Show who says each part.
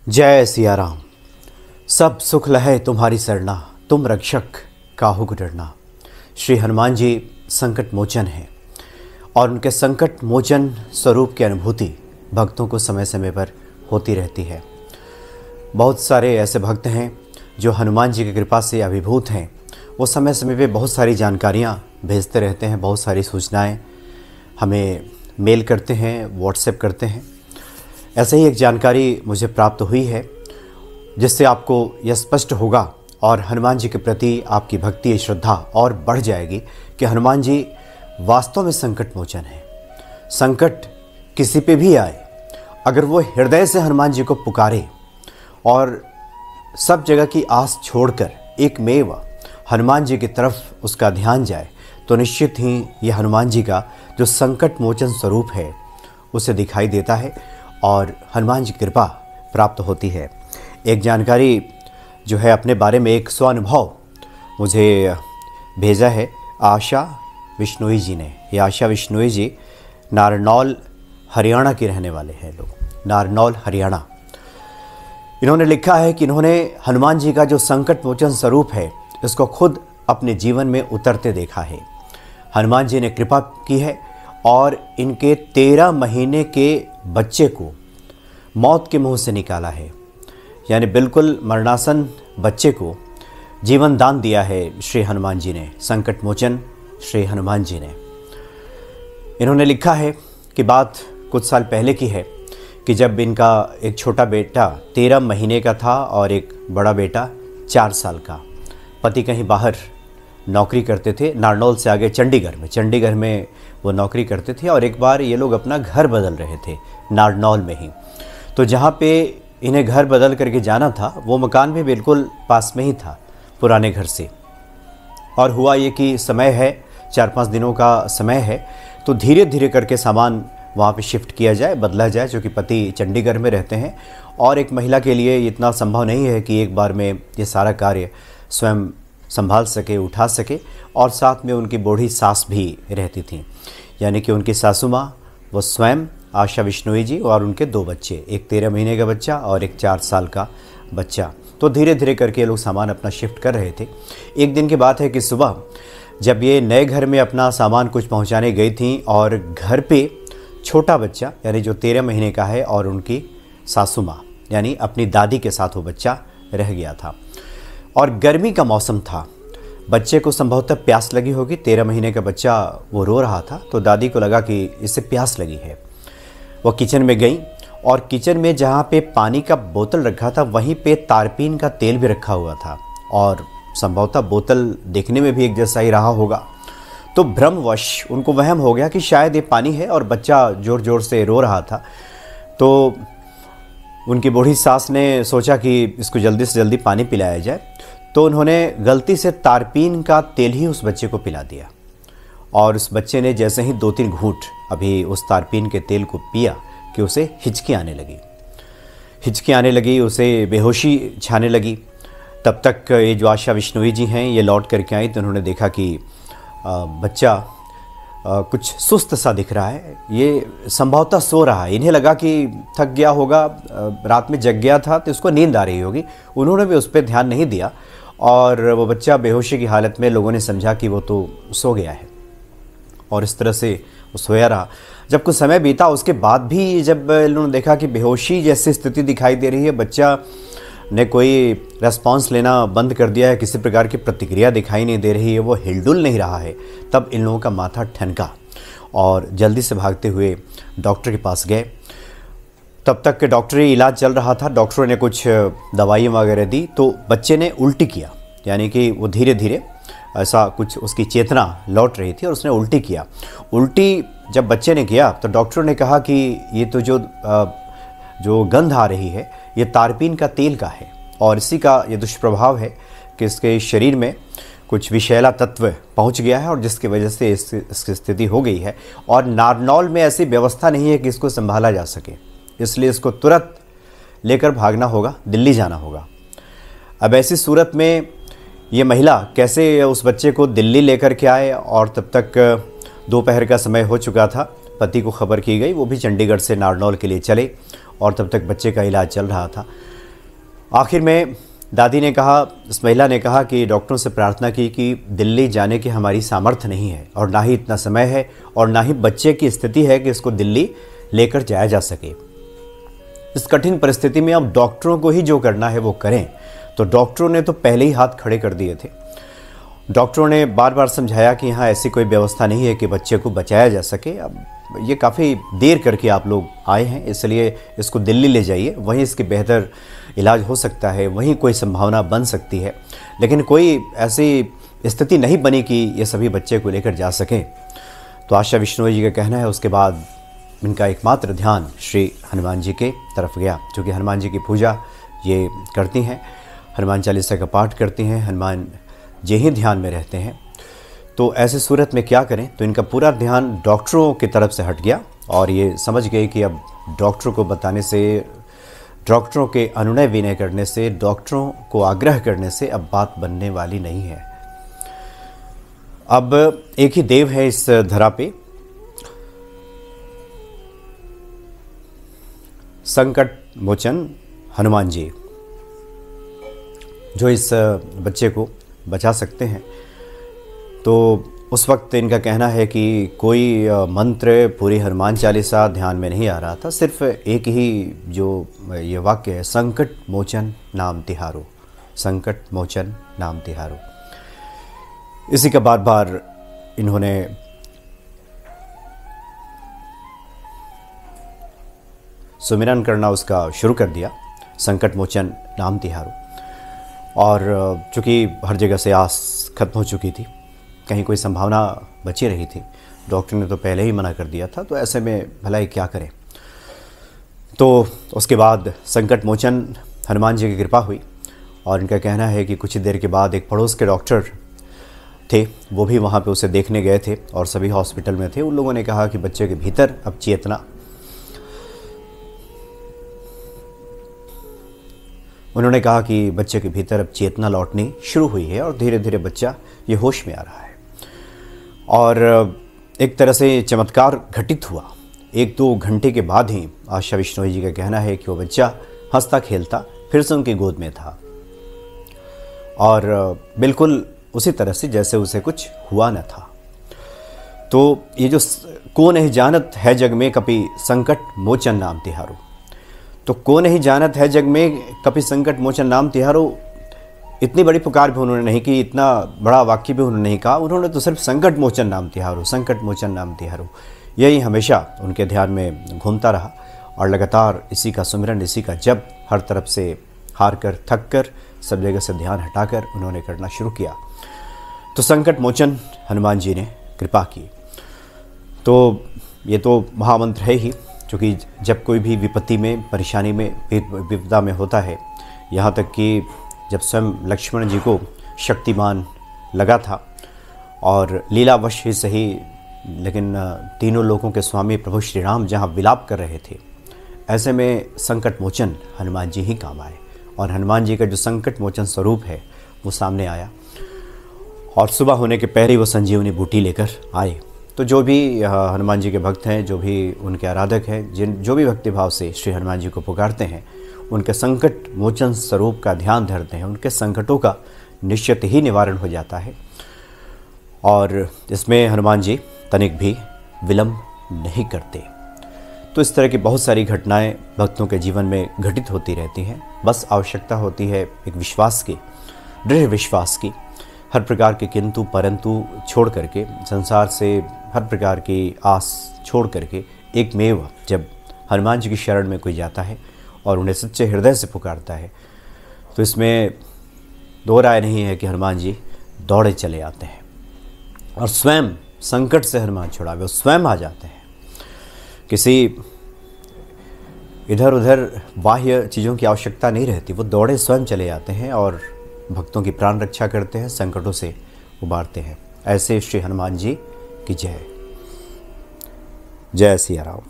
Speaker 1: जय सिया राम। सब सुख लहे तुम्हारी सरना, तुम रक्षक काहू को डरना। श्री हनुमान जी संकट मोचन हैं और उनके संकट मोचन स्वरूप की अनुभूति भक्तों को समय समय पर होती रहती है। बहुत सारे ऐसे भक्त हैं जो हनुमान जी की कृपा से अभिभूत हैं। वो समय समय पे बहुत सारी जानकारियाँ भेजते रहते हैं, बहुत सारी सूचनाएं हमें मेल करते हैं, व्हाट्सएप करते हैं। ऐसे ही एक जानकारी मुझे प्राप्त हुई है जिससे आपको यह स्पष्ट होगा और हनुमान जी के प्रति आपकी भक्ति श्रद्धा और बढ़ जाएगी कि हनुमान जी वास्तव में संकट मोचन है। संकट किसी पे भी आए, अगर वो हृदय से हनुमान जी को पुकारे और सब जगह की आस छोड़कर एकमेव हनुमान जी की तरफ उसका ध्यान जाए तो निश्चित ही यह हनुमान जी का जो संकट मोचन स्वरूप है उसे दिखाई देता है और हनुमान जी की कृपा प्राप्त होती है। एक जानकारी जो है अपने बारे में एक स्वानुभव मुझे भेजा है आशा विश्नोई जी ने। ये आशा विश्नोई जी नारनौल हरियाणा के रहने वाले हैं लोग, नारनौल हरियाणा। इन्होंने लिखा है कि इन्होंने हनुमान जी का जो संकट मोचन स्वरूप है इसको खुद अपने जीवन में उतरते देखा है। हनुमान जी ने कृपा की है और इनके 13 महीने के बच्चे को मौत के मुंह से निकाला है, यानी बिल्कुल मरणासन बच्चे को जीवन दान दिया है श्री हनुमान जी ने, संकट मोचन श्री हनुमान जी ने। इन्होंने लिखा है कि बात कुछ साल पहले की है कि जब इनका एक छोटा बेटा 13 महीने का था और एक बड़ा बेटा 4 साल का। पति कहीं बाहर नौकरी करते थे, नारनौल से आगे चंडीगढ़ में वो नौकरी करते थे और एक बार ये लोग अपना घर बदल रहे थे नारनौल में ही। तो जहाँ पे इन्हें घर बदल करके जाना था वो मकान भी बिल्कुल पास में ही था पुराने घर से। और हुआ ये कि समय है, 4-5 दिनों का समय है, तो धीरे धीरे करके सामान वहाँ पे शिफ्ट किया जाए, बदला जाए, क्योंकि पति चंडीगढ़ में रहते हैं और एक महिला के लिए इतना संभव नहीं है कि एक बार में ये सारा कार्य स्वयं संभाल सके, उठा सके। और साथ में उनकी बूढ़ी सास भी रहती थी, यानी कि उनकी सासू माँ, वो स्वयं आशा विश्नोई जी और उनके 2 बच्चे, एक 13 महीने का बच्चा और एक 4 साल का बच्चा। तो धीरे धीरे करके ये लोग सामान अपना शिफ्ट कर रहे थे। एक दिन की बात है कि सुबह जब ये नए घर में अपना सामान कुछ पहुंचाने गई थी और घर पे छोटा बच्चा यानी जो 13 महीने का है और उनकी सासू माँ यानी अपनी दादी के साथ वो बच्चा रह गया था और गर्मी का मौसम था। बच्चे को संभवतः प्यास लगी होगी, 13 महीने का बच्चा वो रो रहा था, तो दादी को लगा कि इसे प्यास लगी है। वो किचन में गई और किचन में जहाँ पे पानी का बोतल रखा था वहीं पे तारपीन का तेल भी रखा हुआ था और संभवतः बोतल देखने में भी एक जैसा ही रहा होगा। तो भ्रमवश उनको वहम हो गया कि शायद ये पानी है और बच्चा ज़ोर ज़ोर से रो रहा था। तो उनकी बूढ़ी सास ने सोचा कि इसको जल्दी से जल्दी पानी पिलाया जाए, तो उन्होंने गलती से तारपीन का तेल ही उस बच्चे को पिला दिया और उस बच्चे ने जैसे ही 2-3 घूंट अभी उस तारपीन के तेल को पिया कि उसे हिचकी आने लगी, उसे बेहोशी छाने लगी। तब तक ये जो आशा विश्नोई जी हैं ये लौट करके आई तो उन्होंने देखा कि बच्चा कुछ सुस्त सा दिख रहा है, ये संभवतः सो रहा है। इन्हें लगा कि थक गया होगा, रात में जग गया था तो इसको नींद आ रही होगी। उन्होंने भी उस पर ध्यान नहीं दिया और वो बच्चा बेहोशी की हालत में लोगों ने समझा कि वो तो सो गया है और इस तरह से वो सोया रहा। जब कुछ समय बीता उसके बाद भी जब इन्होंने देखा कि बेहोशी जैसी स्थिति दिखाई दे रही है, बच्चा ने कोई रेस्पॉन्स लेना बंद कर दिया है, किसी प्रकार की प्रतिक्रिया दिखाई नहीं दे रही है, वो हिलडुल नहीं रहा है, तब इन लोगों का माथा ठनका और जल्दी से भागते हुए डॉक्टर के पास गए। तब तक डॉक्टरी इलाज चल रहा था, डॉक्टरों ने कुछ दवाइयाँ वगैरह दी तो बच्चे ने उल्टी किया, यानी कि वो धीरे धीरे ऐसा कुछ उसकी चेतना लौट रही थी और उसने उल्टी किया। उल्टी जब बच्चे ने किया तो डॉक्टरों ने कहा कि ये तो जो गंध आ रही है ये तारपीन का तेल का है और इसी का ये दुष्प्रभाव है कि इसके शरीर में कुछ विषैला तत्व पहुंच गया है और जिसकी वजह से इसकी स्थिति हो गई है। और नारनौल में ऐसी व्यवस्था नहीं है कि इसको संभाला जा सके, इसलिए इसको तुरंत लेकर भागना होगा, दिल्ली जाना होगा। अब ऐसी सूरत में ये महिला कैसे उस बच्चे को दिल्ली लेकर के आए और तब तक दोपहर का समय हो चुका था। पति को खबर की गई, वो भी चंडीगढ़ से नारनौल के लिए चले और तब तक बच्चे का इलाज चल रहा था। आखिर में दादी ने कहा, इस महिला ने कहा कि डॉक्टरों से प्रार्थना की कि दिल्ली जाने की हमारी सामर्थ्य नहीं है और ना ही इतना समय है और ना ही बच्चे की स्थिति है कि इसको दिल्ली लेकर जाया जा सके। इस कठिन परिस्थिति में अब डॉक्टरों को ही जो करना है वो करें। तो डॉक्टरों ने तो पहले ही हाथ खड़े कर दिए थे। डॉक्टरों ने बार बार समझाया कि यहाँ ऐसी कोई व्यवस्था नहीं है कि बच्चे को बचाया जा सके। अब ये काफ़ी देर करके आप लोग आए हैं, इसलिए इसको दिल्ली ले जाइए, वहीं इसकी बेहतर इलाज हो सकता है, वहीं कोई संभावना बन सकती है। लेकिन कोई ऐसी स्थिति नहीं बनी कि ये सभी बच्चे को लेकर जा सकें। तो आशा विश्नोई जी का कहना है उसके बाद इनका एकमात्र ध्यान श्री हनुमान जी के तरफ गया, क्योंकि हनुमान जी की पूजा ये करती हैं, हनुमान चालीसा का पाठ करती हैं, हनुमान जी ही ध्यान में रहते हैं। तो ऐसे सूरत में क्या करें, तो इनका पूरा ध्यान डॉक्टरों की तरफ से हट गया और ये समझ गए कि अब डॉक्टरों को बताने से, डॉक्टरों के अनुनय विनय करने से, डॉक्टरों को आग्रह करने से अब बात बनने वाली नहीं है। अब एक ही देव है इस धरा पे, संकट मोचन हनुमान जी, जो इस बच्चे को बचा सकते हैं। तो उस वक्त इनका कहना है कि कोई मंत्र, पूरी हनुमान चालीसा ध्यान में नहीं आ रहा था, सिर्फ एक ही जो ये वाक्य है, संकट मोचन नाम तिहारो, संकट मोचन नाम तिहारो, इसी का बार बार इन्होंने सुमिरन करना उसका शुरू कर दिया, संकट मोचन नाम तिहारो। और चूँकि हर जगह से आस खत्म हो चुकी थी, कहीं कोई संभावना बची रही थी, डॉक्टर ने तो पहले ही मना कर दिया था, तो ऐसे में भला ही क्या करें। तो उसके बाद संकट मोचन हनुमान जी की कृपा हुई और इनका कहना है कि कुछ ही देर के बाद एक पड़ोस के डॉक्टर थे, वो भी वहाँ पे उसे देखने गए थे और सभी हॉस्पिटल में थे। उन लोगों ने कहा कि बच्चे के भीतर अब चेतना, उन्होंने कहा कि बच्चे के भीतर अब चेतना लौटनी शुरू हुई है और धीरे धीरे बच्चा ये होश में आ रहा है। और एक तरह से चमत्कार घटित हुआ। 1-2 घंटे के बाद ही आशा विश्नोई जी का कहना है कि वो बच्चा हंसता खेलता फिर से उनकी गोद में था और बिल्कुल उसी तरह से जैसे उसे कुछ हुआ न था। तो ये जो को नहीं जानत है जग में कपि संकट मोचन नाम तिहारो, तो को नहीं जानत है जग में कपि संकट मोचन नाम तिहारो, इतनी बड़ी पुकार भी उन्होंने नहीं की, इतना बड़ा वाक्य भी उन्होंने नहीं कहा। उन्होंने तो सिर्फ संकट मोचन नाम तिहारो, संकट मोचन नाम तिहारो, यही हमेशा उनके ध्यान में घूमता रहा और लगातार इसी का सुमिरन, इसी का जप, हर तरफ से हार कर, थक कर, सब जगह से ध्यान हटाकर उन्होंने करना शुरू किया। तो संकट मोचन हनुमान जी ने कृपा की। तो ये तो महामंत्र है ही, क्योंकि जब कोई भी विपत्ति में, परेशानी में, विपदा में होता है, यहाँ तक कि जब स्वयं लक्ष्मण जी को शक्तिमान लगा था और लीलावश ही सही, लेकिन तीनों लोकों के स्वामी प्रभु श्री राम जहाँ विलाप कर रहे थे, ऐसे में संकट मोचन हनुमान जी ही काम आए और हनुमान जी का जो संकट मोचन स्वरूप है वो सामने आया और सुबह होने के पहले वो संजीवनी बूटी लेकर आए। तो जो भी हनुमान जी के भक्त हैं, जो भी उनके आराधक हैं, जो भी भक्तिभाव से श्री हनुमान जी को पुकारते हैं, उनके संकट मोचन स्वरूप का ध्यान धरते हैं, उनके संकटों का निश्चित ही निवारण हो जाता है। और इसमें हनुमान जी तनिक भी विलंब नहीं करते। तो इस तरह की बहुत सारी घटनाएं भक्तों के जीवन में घटित होती रहती हैं। बस आवश्यकता होती है एक विश्वास की, दृढ़ विश्वास की, हर प्रकार के किंतु परंतु छोड़ करके, संसार से हर प्रकार की आस छोड़ करके, एकमेव जब हनुमान जी की शरण में कोई जाता है और उन्हें सच्चे हृदय से पुकारता है, तो इसमें दो राय नहीं है कि हनुमान जी दौड़े चले आते हैं और स्वयं संकट से हनुमान छुड़ावे, वो स्वयं आ जाते हैं। किसी इधर उधर बाह्य चीज़ों की आवश्यकता नहीं रहती, वो दौड़े स्वयं चले आते हैं और भक्तों की प्राण रक्षा करते हैं, संकटों से उबारते हैं। ऐसे श्री हनुमान जी की जय। जय सिया राम।